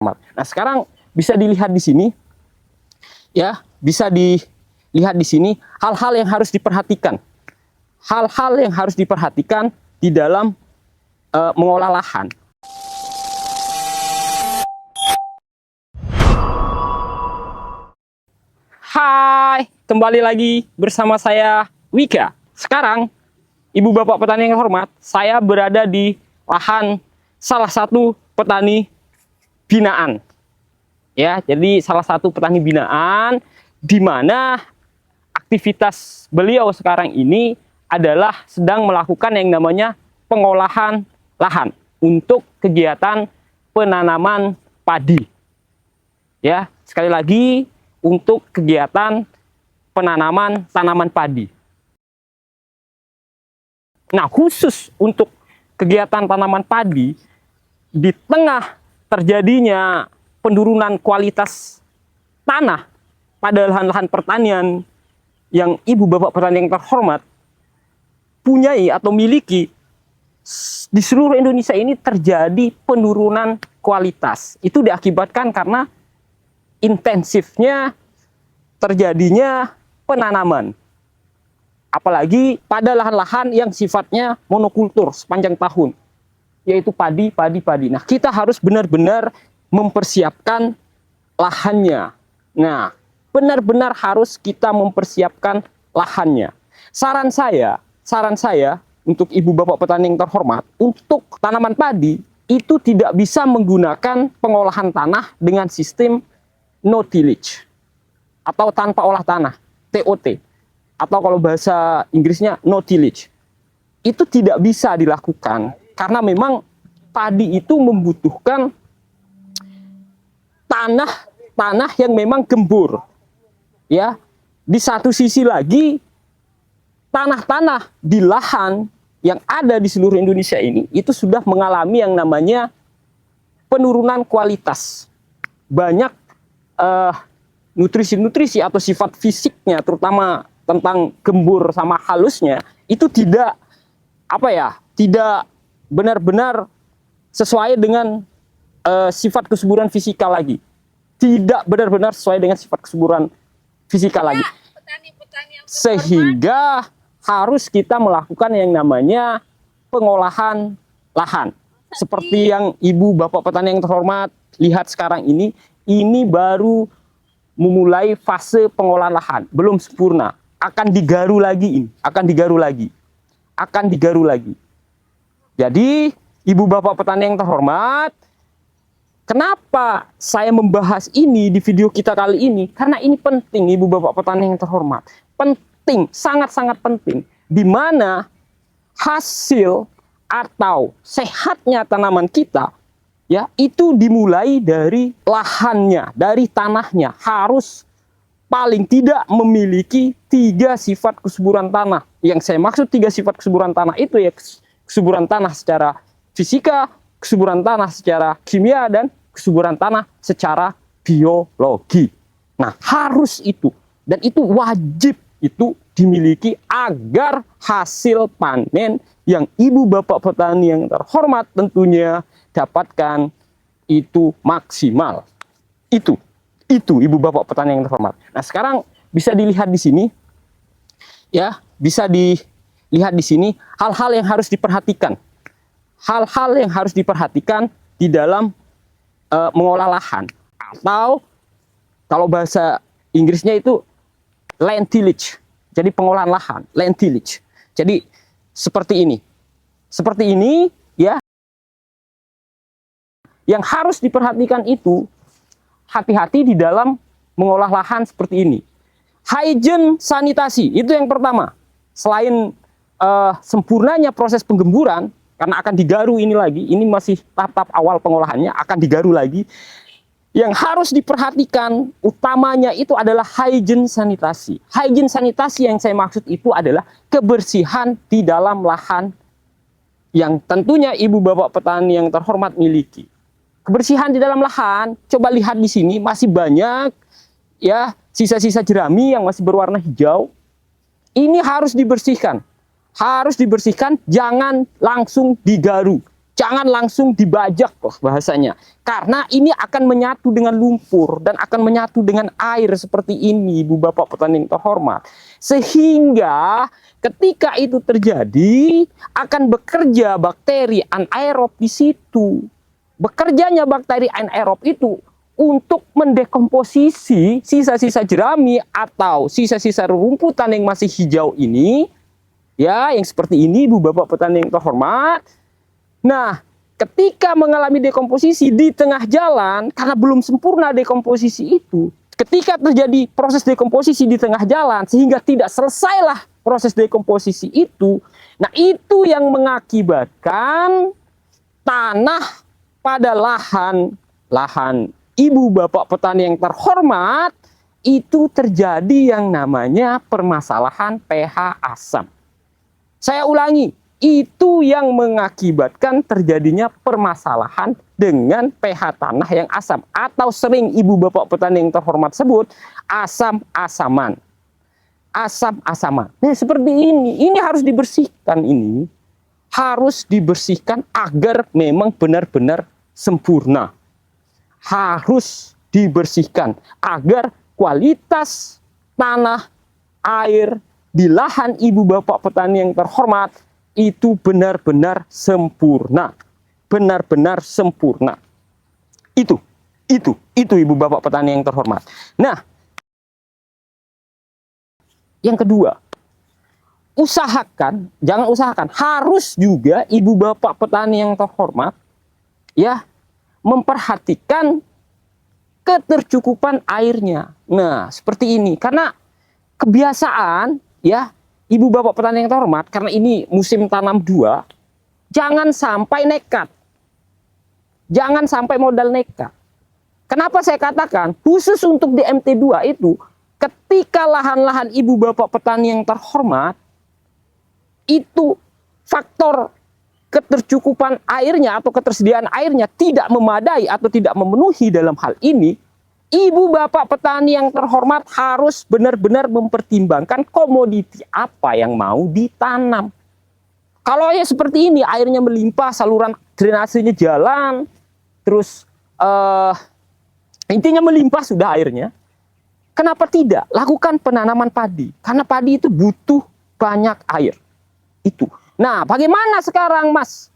Nah, sekarang bisa dilihat di sini, ya, bisa dilihat di sini hal-hal yang harus diperhatikan. Hal-hal yang harus diperhatikan di dalam mengolah lahan. Hai, kembali lagi bersama saya Wika. Sekarang, Ibu Bapak petani yang hormat, saya berada di lahan salah satu petani binaan. Ya, jadi salah satu petani binaan di mana aktivitas beliau sekarang ini adalah sedang melakukan yang namanya pengolahan lahan untuk kegiatan penanaman padi. Ya, sekali lagi untuk kegiatan penanaman tanaman padi. Nah, khusus untuk kegiatan tanaman padi, di tengah terjadinya penurunan kualitas tanah pada lahan-lahan pertanian yang Ibu Bapak petani yang terhormat punyai atau miliki, di seluruh Indonesia ini terjadi penurunan kualitas. Itu diakibatkan karena intensifnya terjadinya penanaman. Apalagi pada lahan-lahan yang sifatnya monokultur sepanjang tahun, yaitu padi. Nah, kita harus benar-benar mempersiapkan lahannya. Nah, benar-benar harus kita mempersiapkan lahannya. Saran saya untuk Ibu Bapak petani yang terhormat, untuk tanaman padi itu tidak bisa menggunakan pengolahan tanah dengan sistem no tillage atau tanpa olah tanah, TOT. Atau kalau bahasa Inggrisnya no tillage. Itu tidak bisa dilakukan karena memang padi itu membutuhkan tanah yang memang gembur. Ya, di satu sisi lagi tanah-tanah di lahan yang ada di seluruh Indonesia ini itu sudah mengalami yang namanya penurunan kualitas. Banyak nutrisi-nutrisi atau sifat fisiknya, terutama tentang gembur sama halusnya, itu tidak tidak benar-benar sesuai dengan sifat kesuburan fisika lagi. Tidak benar-benar sesuai dengan sifat kesuburan fisika lagi. Sehingga harus kita melakukan yang namanya pengolahan lahan. Seperti yang Ibu Bapak petani yang terhormat lihat sekarang ini baru memulai fase pengolahan lahan, belum sempurna. Akan digaru lagi. Jadi, Ibu Bapak petani yang terhormat, kenapa saya membahas ini di video kita kali ini? Karena ini penting, Ibu Bapak petani yang terhormat. Penting, sangat-sangat penting. Di mana hasil atau sehatnya tanaman kita, ya, itu dimulai dari lahannya, dari tanahnya. Harus paling tidak memiliki 3 sifat kesuburan tanah. Yang saya maksud 3 sifat kesuburan tanah itu ya kesuburan tanah secara fisika, kesuburan tanah secara kimia, dan kesuburan tanah secara biologi. Nah, harus itu. Dan itu wajib itu dimiliki agar hasil panen yang Ibu Bapak petani yang terhormat tentunya dapatkan itu maksimal. Itu Ibu Bapak petani yang terhormat. Nah, sekarang bisa dilihat di sini, ya, bisa dilihat di sini hal-hal yang harus diperhatikan. Hal-hal yang harus diperhatikan di dalam mengolah lahan, atau kalau bahasa Inggrisnya itu land tillage. Jadi pengolahan lahan, land tillage. Jadi seperti ini, ya. Yang harus diperhatikan itu hati-hati di dalam mengolah lahan seperti ini. Hygiene sanitasi itu yang pertama. Selain sempurnanya proses penggemburan, karena akan digaru ini lagi, ini masih tahap awal pengolahannya, akan digaru lagi. Yang harus diperhatikan utamanya itu adalah hygiene sanitasi. Hygiene sanitasi yang saya maksud itu adalah kebersihan di dalam lahan yang tentunya Ibu Bapak petani yang terhormat miliki. Kebersihan di dalam lahan, coba lihat di sini masih banyak ya sisa-sisa jerami yang masih berwarna hijau. Ini harus dibersihkan. Jangan langsung digaru. Jangan langsung dibajak loh bahasanya. Karena ini akan menyatu dengan lumpur dan akan menyatu dengan air seperti ini, Ibu Bapak petani yang terhormat. Sehingga ketika itu terjadi akan bekerja bakteri anaerob di situ. Bekerjanya bakteri anaerob itu untuk mendekomposisi sisa-sisa jerami atau sisa-sisa rumputan yang masih hijau ini, ya, yang seperti ini, Ibu Bapak petani yang terhormat. Nah, ketika mengalami dekomposisi di tengah jalan, karena belum sempurna dekomposisi itu, ketika terjadi proses dekomposisi di tengah jalan, sehingga tidak selesailah proses dekomposisi itu, nah itu yang mengakibatkan tanah pada lahan Ibu Bapak petani yang terhormat, itu terjadi yang namanya permasalahan pH asam. Saya ulangi, itu yang mengakibatkan terjadinya permasalahan dengan pH tanah yang asam, atau sering Ibu Bapak petani yang terhormat sebut asam-asaman. Asam-asaman. Nah, seperti ini harus dibersihkan, ini harus dibersihkan agar memang benar-benar sempurna. Harus dibersihkan agar kualitas tanah, air di lahan Ibu Bapak petani yang terhormat itu benar-benar sempurna. Benar-benar sempurna. Itu Ibu Bapak petani yang terhormat. Nah, yang kedua, harus juga Ibu Bapak petani yang terhormat, ya, memperhatikan ketercukupan airnya. Nah, seperti ini. Karena kebiasaan, ya, Ibu Bapak petani yang terhormat, karena ini musim tanam 2, jangan sampai nekat. Jangan sampai modal nekat. Kenapa saya katakan, khusus untuk di MT2 itu, ketika lahan-lahan Ibu Bapak petani yang terhormat, itu faktor ketercukupan airnya atau ketersediaan airnya tidak memadai atau tidak memenuhi. Dalam hal ini, Ibu Bapak petani yang terhormat harus benar-benar mempertimbangkan komoditi apa yang mau ditanam. Kalau ya seperti ini, airnya melimpah, saluran drainasenya jalan, terus intinya melimpah sudah airnya, kenapa tidak lakukan penanaman padi? Karena padi itu butuh banyak air. Itu. Nah, bagaimana sekarang, Mas?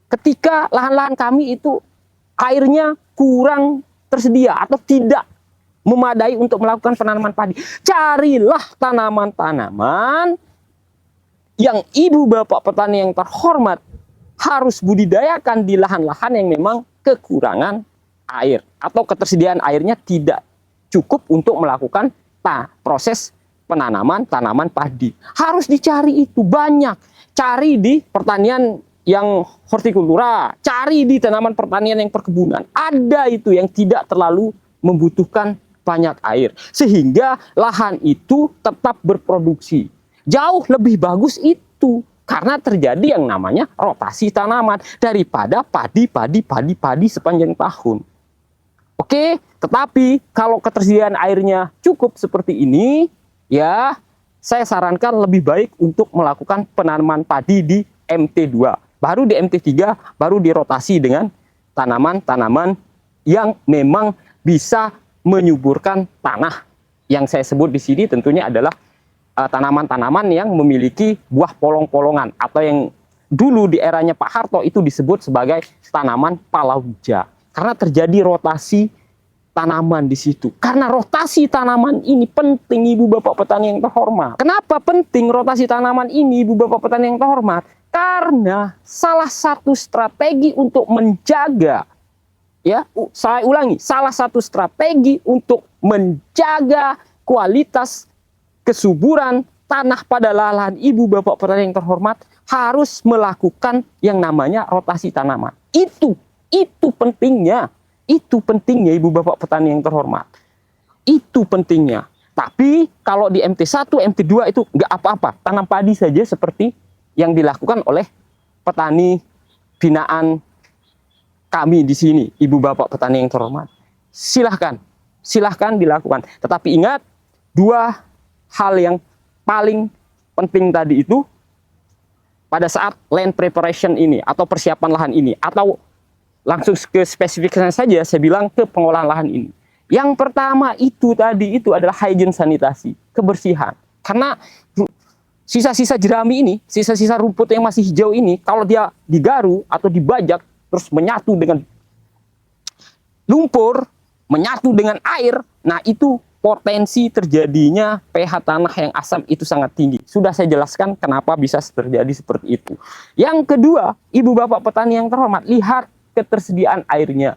Ketika lahan-lahan kami itu airnya kurang tersedia atau tidak memadai untuk melakukan penanaman padi. Carilah tanaman-tanaman yang Ibu Bapak petani yang terhormat harus budidayakan di lahan-lahan yang memang kekurangan air atau ketersediaan airnya tidak cukup untuk melakukan proses penanaman tanaman padi. Harus dicari itu banyak. Cari di pertanian yang hortikultura, cari di tanaman pertanian yang perkebunan. Ada itu yang tidak terlalu membutuhkan banyak air. Sehingga lahan itu tetap berproduksi. Jauh lebih bagus itu. Karena terjadi yang namanya rotasi tanaman daripada padi sepanjang tahun. Oke, tetapi kalau ketersediaan airnya cukup seperti ini, ya, saya sarankan lebih baik untuk melakukan penanaman padi di MT2. Baru di MT3, baru dirotasi dengan tanaman-tanaman yang memang bisa menyuburkan tanah. Yang saya sebut di sini tentunya adalah tanaman-tanaman yang memiliki buah polong-polongan. Atau yang dulu di eranya Pak Harto itu disebut sebagai tanaman palawija. Karena terjadi rotasi tanaman di situ. Karena rotasi tanaman ini penting, Ibu Bapak petani yang terhormat. Kenapa penting rotasi tanaman ini, Ibu Bapak petani yang terhormat? Karena salah satu strategi untuk menjaga, ya, saya ulangi, salah satu strategi untuk menjaga kualitas kesuburan tanah pada lahan Ibu Bapak petani yang terhormat harus melakukan yang namanya rotasi tanaman. Itu pentingnya. Itu pentingnya Ibu Bapak petani yang terhormat. Itu pentingnya. Tapi kalau di MT1, MT2 itu nggak apa-apa. Tanam padi saja seperti yang dilakukan oleh petani binaan kami di sini, Ibu Bapak petani yang terhormat. Silahkan dilakukan. Tetapi ingat, 2 hal yang paling penting tadi itu, pada saat land preparation ini atau persiapan lahan ini, atau langsung ke spesifikasinya saja, saya bilang ke pengolahan lahan ini. Yang pertama itu tadi itu adalah hygiene sanitasi, kebersihan. Karena sisa-sisa jerami ini, sisa-sisa rumput yang masih hijau ini, kalau dia digaru atau dibajak terus menyatu dengan lumpur, menyatu dengan air, nah itu potensi terjadinya pH tanah yang asam itu sangat tinggi. Sudah saya jelaskan kenapa bisa terjadi seperti itu. Yang kedua, ibu bapak petani yang terhormat, lihat ketersediaan airnya.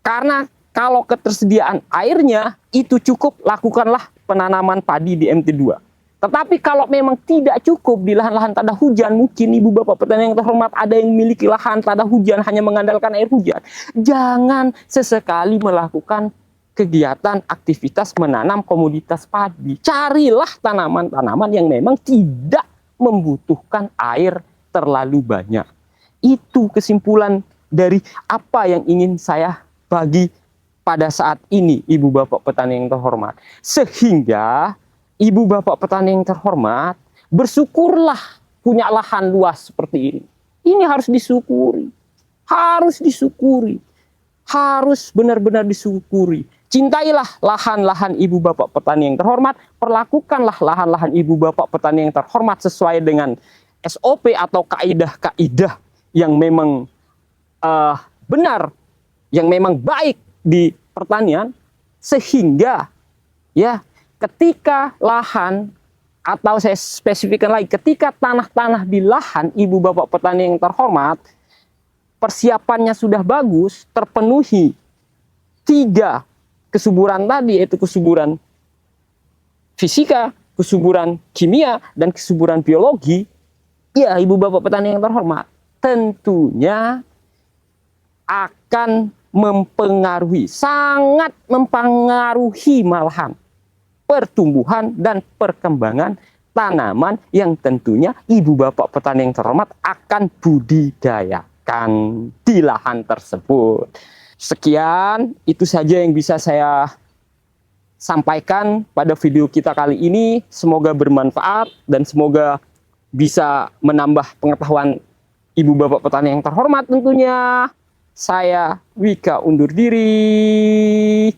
Karena kalau ketersediaan airnya itu cukup, lakukanlah penanaman padi di MT2. Tetapi kalau memang tidak cukup di lahan-lahan tak ada hujan, mungkin ibu bapak petani yang terhormat ada yang memiliki lahan tak ada hujan, hanya mengandalkan air hujan. Jangan sesekali melakukan kegiatan aktivitas menanam komoditas padi. Carilah tanaman-tanaman yang memang tidak membutuhkan air terlalu banyak. Itu kesimpulan dari apa yang ingin saya bagi pada saat ini, ibu bapak petani yang terhormat. Sehingga ibu bapak petani yang terhormat, bersyukurlah punya lahan luas seperti ini. Ini harus disyukuri. Harus disyukuri. Harus benar-benar disyukuri. Cintailah lahan-lahan ibu bapak petani yang terhormat. Perlakukanlah lahan-lahan ibu bapak petani yang terhormat sesuai dengan SOP atau kaidah-kaidah yang memang benar, yang memang baik di pertanian, sehingga ya ketika lahan, atau saya spesifikkan lagi, ketika tanah-tanah di lahan ibu bapak petani yang terhormat persiapannya sudah bagus, terpenuhi 3 kesuburan tadi, yaitu kesuburan fisika, kesuburan kimia, dan kesuburan biologi, ya ibu bapak petani yang terhormat, tentunya akan mempengaruhi, sangat mempengaruhi malahan pertumbuhan dan perkembangan tanaman yang tentunya ibu bapak petani yang terhormat akan budidayakan di lahan tersebut. Sekian, itu saja yang bisa saya sampaikan pada video kita kali ini. Semoga bermanfaat dan semoga bisa menambah pengetahuan ibu bapak petani yang terhormat tentunya. Saya Wika undur diri.